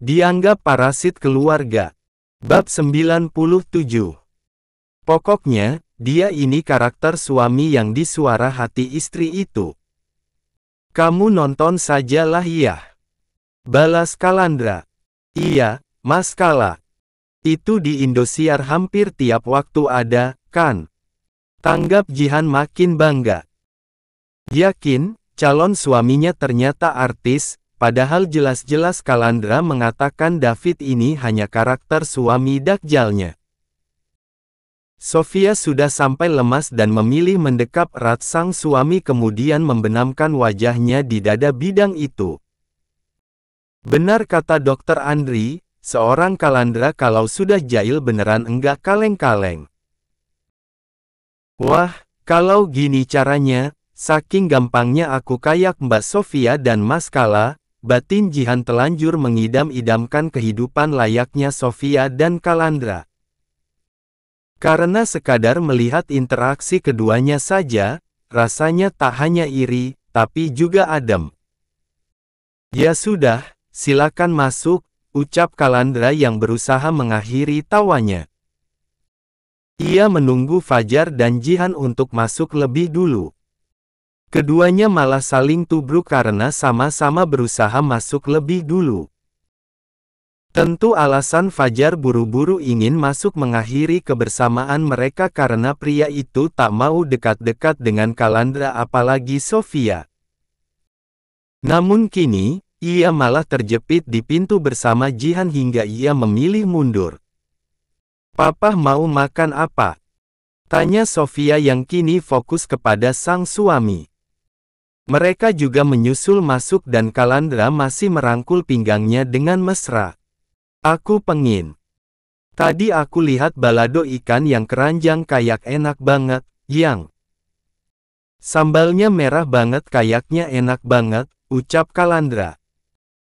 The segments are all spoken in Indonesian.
Dianggap parasit keluarga. Bab 97. Pokoknya, dia ini karakter suami yang disuara hati istri itu. Kamu nonton sajalah ya. Balas Kalandra. Iya, Mas Kala. Itu di Indosiar hampir tiap waktu ada, kan? Tanggap Jihan makin bangga. Yakin, calon suaminya ternyata artis. Padahal jelas-jelas Kalandra mengatakan David ini hanya karakter suami dakjalnya. Sofia sudah sampai lemas dan memilih mendekap erat sang suami kemudian membenamkan wajahnya di dada bidang itu. Benar kata Dr. Andri, seorang Kalandra kalau sudah jahil beneran enggak kaleng-kaleng. Wah, kalau gini caranya, saking gampangnya aku kayak Mbak Sofia dan Mas Kala. Batin Jihan telanjur mengidam-idamkan kehidupan layaknya Sofia dan Kalandra. Karena sekadar melihat interaksi keduanya saja, rasanya tak hanya iri, tapi juga adem. Ya sudah, silakan masuk, ucap Kalandra yang berusaha mengakhiri tawanya. Ia menunggu Fajar dan Jihan untuk masuk lebih dulu. Keduanya malah saling tubruk karena sama-sama berusaha masuk lebih dulu. Tentu alasan Fajar buru-buru ingin masuk mengakhiri kebersamaan mereka karena pria itu tak mau dekat-dekat dengan Kalandra apalagi Sofia. Namun kini, ia malah terjepit di pintu bersama Jihan hingga ia memilih mundur. Papa mau makan apa? Tanya Sofia yang kini fokus kepada sang suami. Mereka juga menyusul masuk dan Kalandra masih merangkul pinggangnya dengan mesra. Aku pengin. Tadi aku lihat balado ikan yang keranjang kayak enak banget, yang sambalnya merah banget kayaknya enak banget, ucap Kalandra.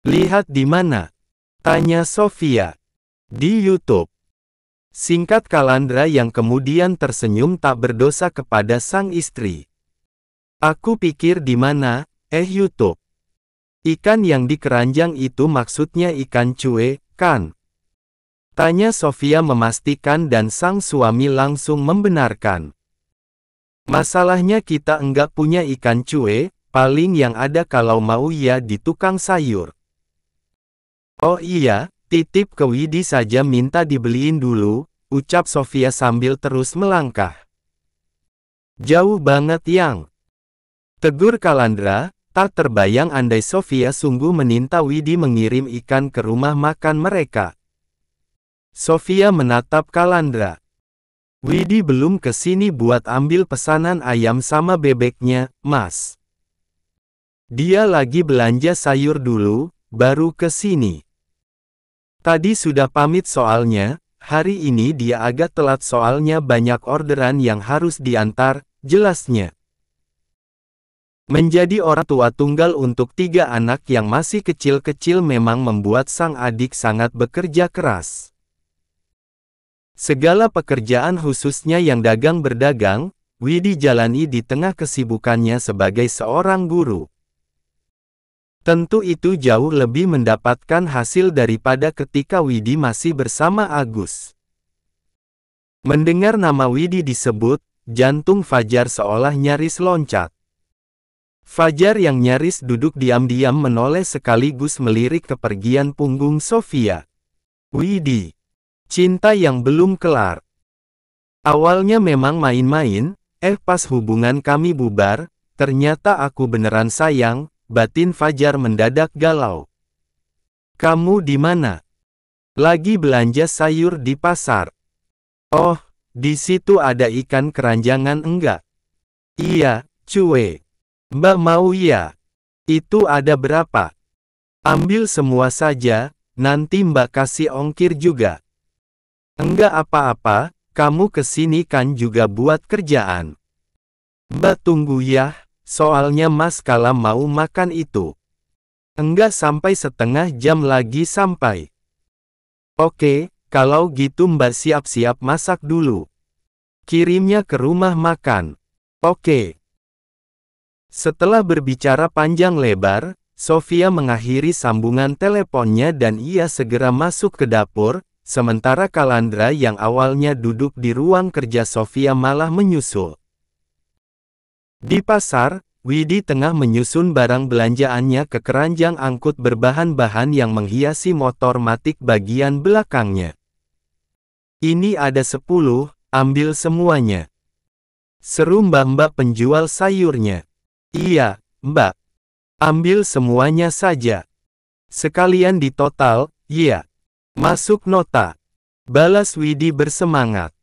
Lihat di mana? Tanya Sofia. Di YouTube. Singkat Kalandra yang kemudian tersenyum tak berdosa kepada sang istri. Aku pikir di mana, YouTube. Ikan yang di keranjang itu maksudnya ikan cuek, kan? Tanya Sofia memastikan dan sang suami langsung membenarkan. Masalahnya kita enggak punya ikan cuek, paling yang ada kalau mau ya di tukang sayur. Oh iya, titip ke Widi saja minta dibeliin dulu, ucap Sofia sambil terus melangkah. Jauh banget yang. Tegur Kalandra, tak terbayang andai Sofia sungguh meminta Widi mengirim ikan ke rumah makan mereka. Sofia menatap Kalandra. Widi belum ke sini buat ambil pesanan ayam sama bebeknya, Mas. Dia lagi belanja sayur dulu, baru ke sini. Tadi sudah pamit soalnya, hari ini dia agak telat soalnya banyak orderan yang harus diantar, jelasnya. Menjadi orang tua tunggal untuk 3 anak yang masih kecil-kecil memang membuat sang adik sangat bekerja keras. Segala pekerjaan khususnya yang dagang-berdagang, Widi jalani di tengah kesibukannya sebagai seorang guru. Tentu itu jauh lebih mendapatkan hasil daripada ketika Widi masih bersama Agus. Mendengar nama Widi disebut, jantung Fajar seolah nyaris loncat. Fajar yang nyaris duduk diam-diam menoleh sekaligus melirik kepergian punggung Sofia. Widi. Cinta yang belum kelar. Awalnya memang main-main, pas hubungan kami bubar, ternyata aku beneran sayang, batin Fajar mendadak galau. Kamu di mana? Lagi belanja sayur di pasar. Oh, di situ ada ikan keranjangan enggak? Iya, cuek. Mbak mau ya? Itu ada berapa? Ambil semua saja, nanti Mbak kasih ongkir juga. Enggak apa-apa, kamu kesini kan juga buat kerjaan. Mbak tunggu ya, soalnya Mas Kala mau makan itu. Enggak sampai setengah jam lagi sampai. Oke, kalau gitu Mbak siap-siap masak dulu. Kirimnya ke rumah makan. Oke. Setelah berbicara panjang lebar, Sofia mengakhiri sambungan teleponnya dan ia segera masuk ke dapur, sementara Kalandra yang awalnya duduk di ruang kerja Sofia malah menyusul. Di pasar, Widi tengah menyusun barang belanjaannya ke keranjang angkut berbahan-bahan yang menghiasi motor matic bagian belakangnya. Ini ada 10, ambil semuanya. Seru mbak-mbak penjual sayurnya. Iya, mbak. Ambil semuanya saja. Sekalian di total, ya. Masuk nota. Balas Widi bersemangat.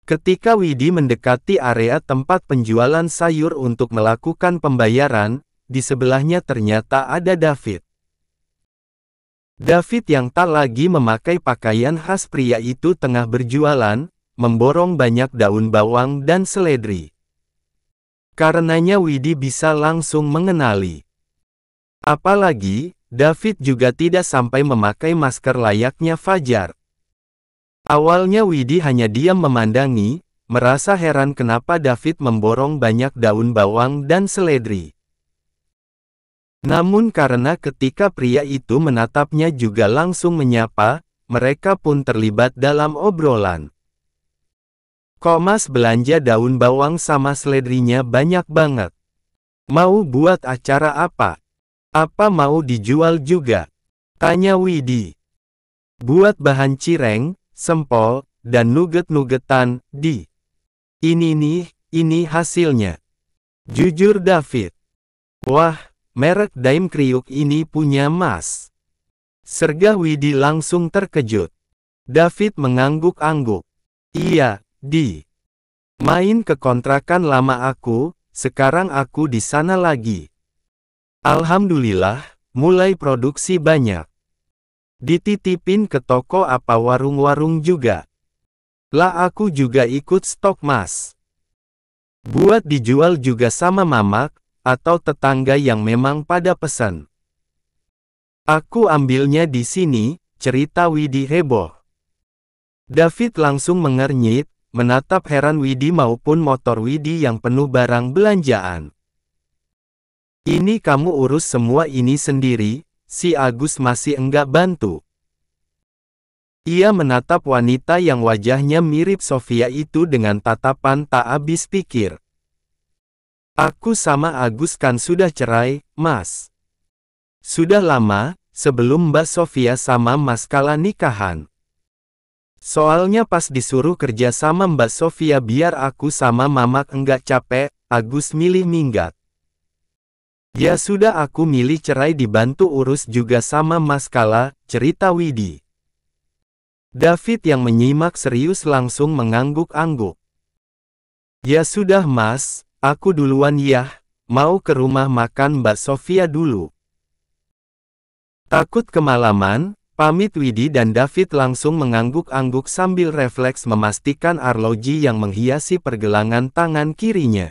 Ketika Widi mendekati area tempat penjualan sayur untuk melakukan pembayaran, di sebelahnya ternyata ada David. David yang tak lagi memakai pakaian khas pria itu tengah berjualan, memborong banyak daun bawang dan seledri. Karenanya Widi bisa langsung mengenali. Apalagi, David juga tidak sampai memakai masker layaknya Fajar. Awalnya Widi hanya diam memandangi, merasa heran kenapa David memborong banyak daun bawang dan seledri. Namun karena ketika pria itu menatapnya juga langsung menyapa, mereka pun terlibat dalam obrolan. Kok Mas belanja daun bawang sama seledrinya banyak banget? Mau buat acara apa? Apa mau dijual juga? Tanya Widi. Buat bahan cireng, sempol, dan nugget-nuggetan, di. Ini hasilnya. Jujur David. Wah, merek Daim Kriuk ini punya Mas. Sergah Widi langsung terkejut. David mengangguk-angguk. Iya, di. Main ke kontrakan lama aku, sekarang aku di sana lagi. Alhamdulillah, mulai produksi banyak. Dititipin ke toko apa warung-warung juga. Lah aku juga ikut stok Mas. Buat dijual juga sama mamak, atau tetangga yang memang pada pesan. Aku ambilnya di sini, cerita Widi heboh. David langsung mengernyit, menatap heran Widi maupun motor Widi yang penuh barang belanjaan. Ini kamu urus semua ini sendiri, si Agus masih enggak bantu. Ia menatap wanita yang wajahnya mirip Sofia itu dengan tatapan tak habis pikir. Aku sama Agus kan sudah cerai, Mas. Sudah lama, sebelum Mbak Sofia sama Mas Kala nikahan. Soalnya pas disuruh kerja sama Mbak Sofia biar aku sama Mamak enggak capek, Agus milih minggat. Ya sudah aku milih cerai dibantu urus juga sama Mas Kala, cerita Widi. David yang menyimak serius langsung mengangguk-angguk. Ya sudah Mas, aku duluan ya, mau ke rumah makan Mbak Sofia dulu. Takut kemalaman, pamit Widi dan David langsung mengangguk-angguk sambil refleks memastikan arloji yang menghiasi pergelangan tangan kirinya.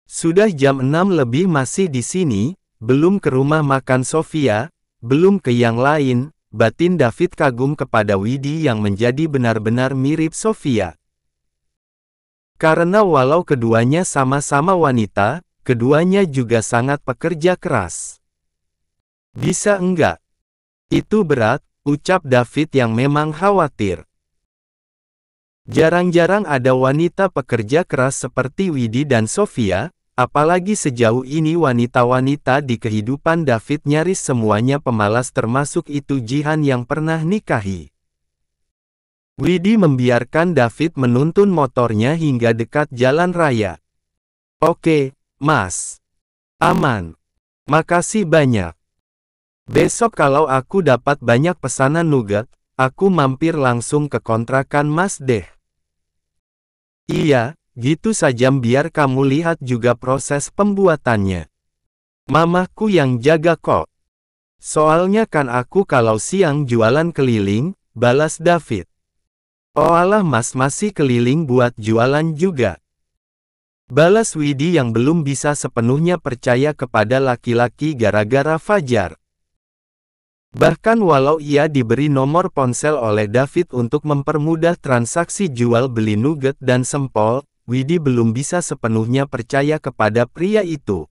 Sudah jam 6 lebih masih di sini, belum ke rumah makan Sofia, belum ke yang lain, batin David kagum kepada Widi yang menjadi benar-benar mirip Sofia. Karena walau keduanya sama-sama wanita, keduanya juga sangat pekerja keras. Bisa enggak? Itu berat, ucap David yang memang khawatir. Jarang-jarang ada wanita pekerja keras seperti Widi dan Sofia, apalagi sejauh ini wanita-wanita di kehidupan David nyaris semuanya pemalas termasuk itu Jihan yang pernah nikahi. Widi membiarkan David menuntun motornya hingga dekat jalan raya. Oke, Mas. Aman. Makasih banyak. Besok kalau aku dapat banyak pesanan nugget, aku mampir langsung ke kontrakan Mas deh. Iya, gitu saja biar kamu lihat juga proses pembuatannya. Mamaku yang jaga kok. Soalnya kan aku kalau siang jualan keliling, balas David. Oh alah Mas masih keliling buat jualan juga. Balas Widi yang belum bisa sepenuhnya percaya kepada laki-laki gara-gara Fajar. Bahkan walau ia diberi nomor ponsel oleh David untuk mempermudah transaksi jual beli nugget dan sempol, Widi belum bisa sepenuhnya percaya kepada pria itu.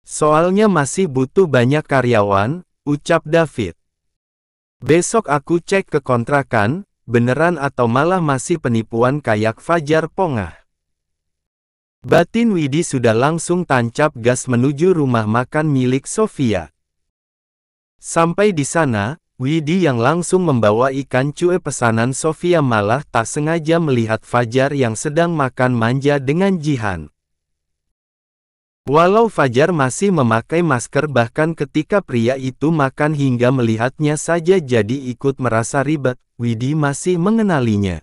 Soalnya masih butuh banyak karyawan, ucap David. Besok aku cek ke kontrakan, beneran atau malah masih penipuan kayak Fajar pongah. Batin Widi sudah langsung tancap gas menuju rumah makan milik Sofia. Sampai di sana, Widi yang langsung membawa ikan cuek pesanan Sofia malah tak sengaja melihat Fajar yang sedang makan manja dengan Jihan. Walau Fajar masih memakai masker bahkan ketika pria itu makan hingga melihatnya saja jadi ikut merasa ribet, Widi masih mengenalinya.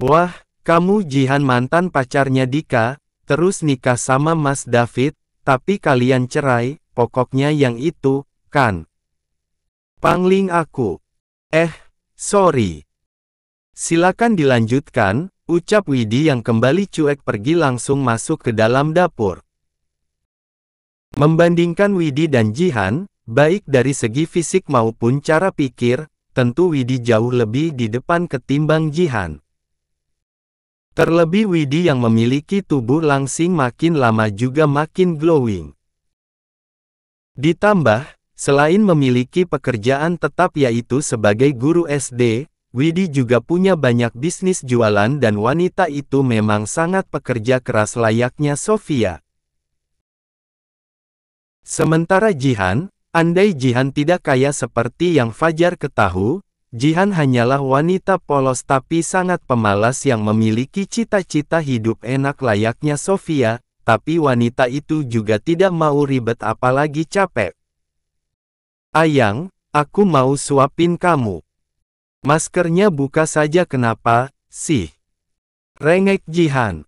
Wah, kamu Jihan mantan pacarnya Dika, terus nikah sama Mas David, tapi kalian cerai, pokoknya yang itu, kan? Pangling aku. Sorry. Silakan dilanjutkan, ucap Widi yang kembali cuek pergi langsung masuk ke dalam dapur. Membandingkan Widi dan Jihan, baik dari segi fisik maupun cara pikir, tentu Widi jauh lebih di depan ketimbang Jihan. Terlebih Widi yang memiliki tubuh langsing makin lama juga makin glowing. Ditambah, selain memiliki pekerjaan tetap yaitu sebagai guru SD, Widi juga punya banyak bisnis jualan dan wanita itu memang sangat pekerja keras layaknya Sofia. Sementara Jihan, andai Jihan tidak kaya seperti yang Fajar ketahui, Jihan hanyalah wanita polos tapi sangat pemalas yang memiliki cita-cita hidup enak layaknya Sofia, tapi wanita itu juga tidak mau ribet apalagi capek. Ayang, aku mau suapin kamu. Maskernya buka saja kenapa, sih? Rengek Jihan.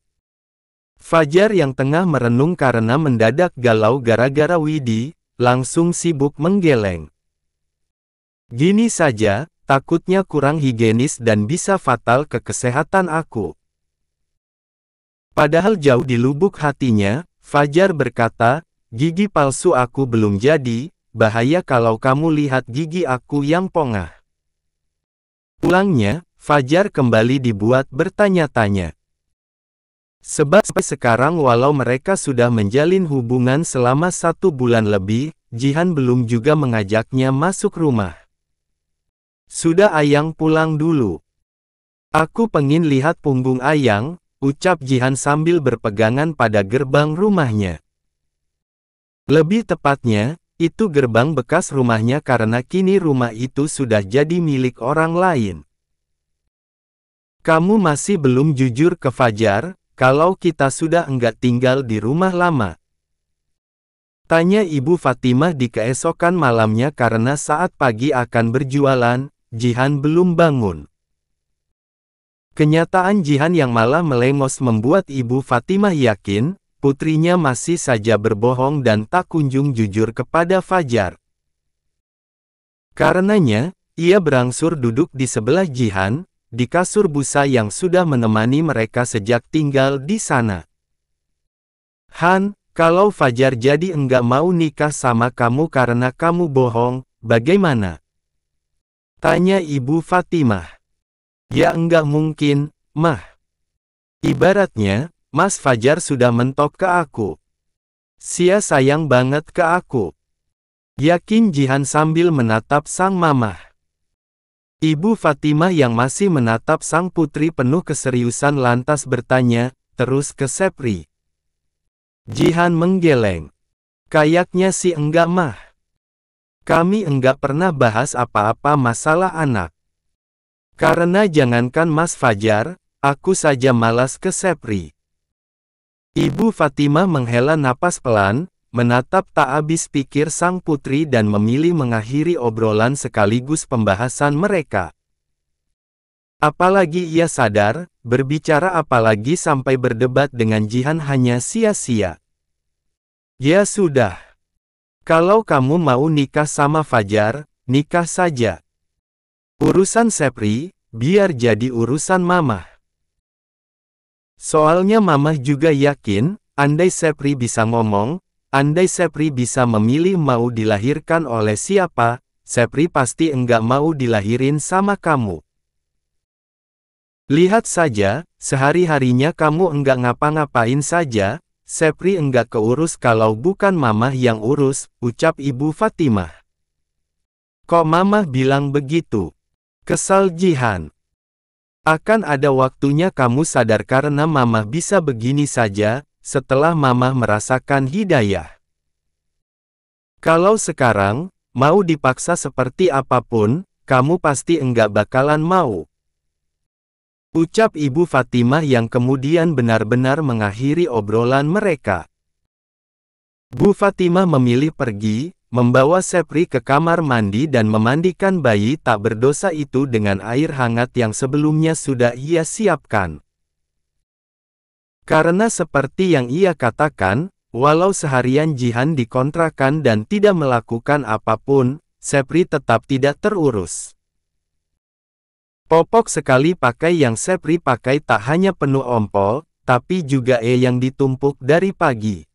Fajar yang tengah merenung karena mendadak galau gara-gara Widi, langsung sibuk menggeleng. Gini saja, takutnya kurang higienis dan bisa fatal ke kesehatan aku. Padahal jauh di lubuk hatinya, Fajar berkata, gigi palsu aku belum jadi, bahaya kalau kamu lihat gigi aku yang pongah. Pulangnya, Fajar kembali dibuat bertanya-tanya. Sebab sekarang walau mereka sudah menjalin hubungan selama 1 bulan lebih, Jihan belum juga mengajaknya masuk rumah. Sudah Ayang pulang dulu. Aku pengen lihat punggung Ayang, ucap Jihan sambil berpegangan pada gerbang rumahnya. Lebih tepatnya, itu gerbang bekas rumahnya karena kini rumah itu sudah jadi milik orang lain. Kamu masih belum jujur ke Fajar, kalau kita sudah enggak tinggal di rumah lama? Tanya Ibu Fatimah di keesokan malamnya karena saat pagi akan berjualan, Jihan belum bangun. Kenyataan Jihan yang malah melengos membuat Ibu Fatimah yakin, putrinya masih saja berbohong dan tak kunjung jujur kepada Fajar. Karenanya, ia berangsur duduk di sebelah Jihan, di kasur busa yang sudah menemani mereka sejak tinggal di sana. Han, kalau Fajar jadi enggak mau nikah sama kamu karena kamu bohong, bagaimana? Tanya Ibu Fatimah. Ya enggak mungkin, Mah. Ibaratnya, Mas Fajar sudah mentok ke aku. Sia sayang banget ke aku. Yakin Jihan sambil menatap sang mamah. Ibu Fatimah yang masih menatap sang putri penuh keseriusan lantas bertanya, terus ke Sepri. Jihan menggeleng. Kayaknya sih enggak Mah. Kami enggak pernah bahas apa-apa masalah anak. Karena jangankan Mas Fajar, aku saja malas ke Sepri. Ibu Fatimah menghela napas pelan, menatap tak habis pikir sang putri dan memilih mengakhiri obrolan sekaligus pembahasan mereka. Apalagi ia sadar, berbicara apalagi sampai berdebat dengan Jihan hanya sia-sia. Ya sudah. Kalau kamu mau nikah sama Fajar, nikah saja. Urusan Sepri, biar jadi urusan Mamah. Soalnya Mamah juga yakin, andai Sepri bisa ngomong, andai Sepri bisa memilih mau dilahirkan oleh siapa, Sepri pasti enggak mau dilahirin sama kamu. Lihat saja, sehari-harinya kamu enggak ngapa-ngapain saja, Sepri enggak keurus kalau bukan Mamah yang urus, ucap Ibu Fatimah. Kok Mamah bilang begitu? Kesal Jihan. Akan ada waktunya kamu sadar karena Mamah bisa begini saja, setelah Mamah merasakan hidayah. Kalau sekarang, mau dipaksa seperti apapun, kamu pasti enggak bakalan mau. Ucap Ibu Fatimah yang kemudian benar-benar mengakhiri obrolan mereka. Bu Fatimah memilih pergi, membawa Sepri ke kamar mandi dan memandikan bayi tak berdosa itu dengan air hangat yang sebelumnya sudah ia siapkan. Karena seperti yang ia katakan, walau seharian Jihan dikontrakan dan tidak melakukan apapun, Sepri tetap tidak terurus. Popok sekali pakai yang Sepri pakai tak hanya penuh ompol, tapi juga yang ditumpuk dari pagi.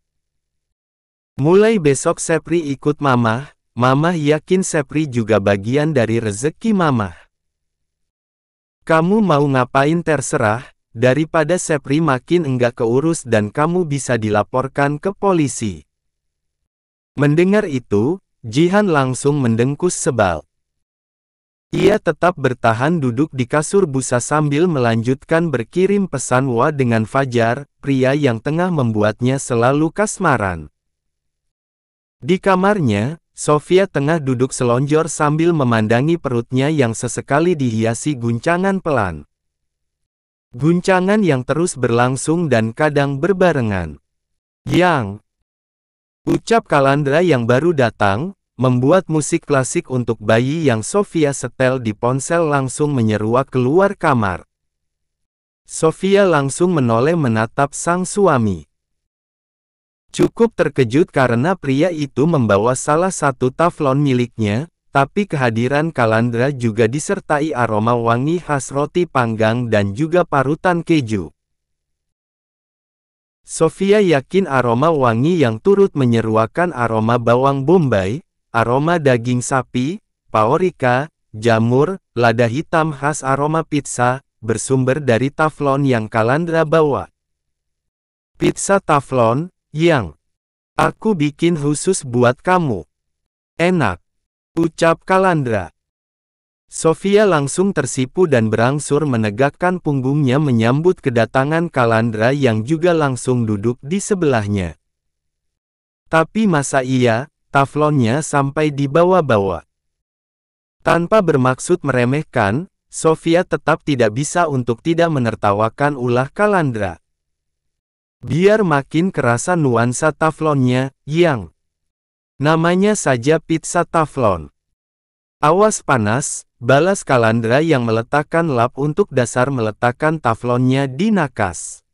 Mulai besok Sepri ikut Mamah, Mamah yakin Sepri juga bagian dari rezeki Mamah. Kamu mau ngapain terserah, daripada Sepri makin enggak keurus dan kamu bisa dilaporkan ke polisi. Mendengar itu, Jihan langsung mendengkus sebal. Ia tetap bertahan duduk di kasur busa sambil melanjutkan berkirim pesan WA dengan Fajar, pria yang tengah membuatnya selalu kasmaran. Di kamarnya, Sofia tengah duduk selonjor sambil memandangi perutnya yang sesekali dihiasi guncangan pelan. Guncangan yang terus berlangsung dan kadang berbarengan. Yang ucap Kalandra yang baru datang, membuat musik klasik untuk bayi yang Sofia setel di ponsel langsung menyeruak keluar kamar. Sofia langsung menoleh menatap sang suami. Cukup terkejut karena pria itu membawa salah satu taflon miliknya, tapi kehadiran Kalandra juga disertai aroma wangi khas roti panggang dan juga parutan keju. Sofia yakin aroma wangi yang turut menyeruakan aroma bawang bombay, aroma daging sapi, paprika, jamur, lada hitam khas aroma pizza, bersumber dari taflon yang Kalandra bawa. Pizza taflon, yang aku bikin khusus buat kamu. Enak, ucap Kalandra. Sofia langsung tersipu dan berangsur menegakkan punggungnya menyambut kedatangan Kalandra yang juga langsung duduk di sebelahnya. Tapi masa iya, taflonnya sampai dibawa-bawa. Tanpa bermaksud meremehkan, Sofia tetap tidak bisa untuk tidak menertawakan ulah Kalandra. Biar makin kerasa nuansa taflonnya, yang namanya saja pizza taflon. Awas panas, balas Kalandra yang meletakkan lap untuk dasar meletakkan taflonnya di nakas.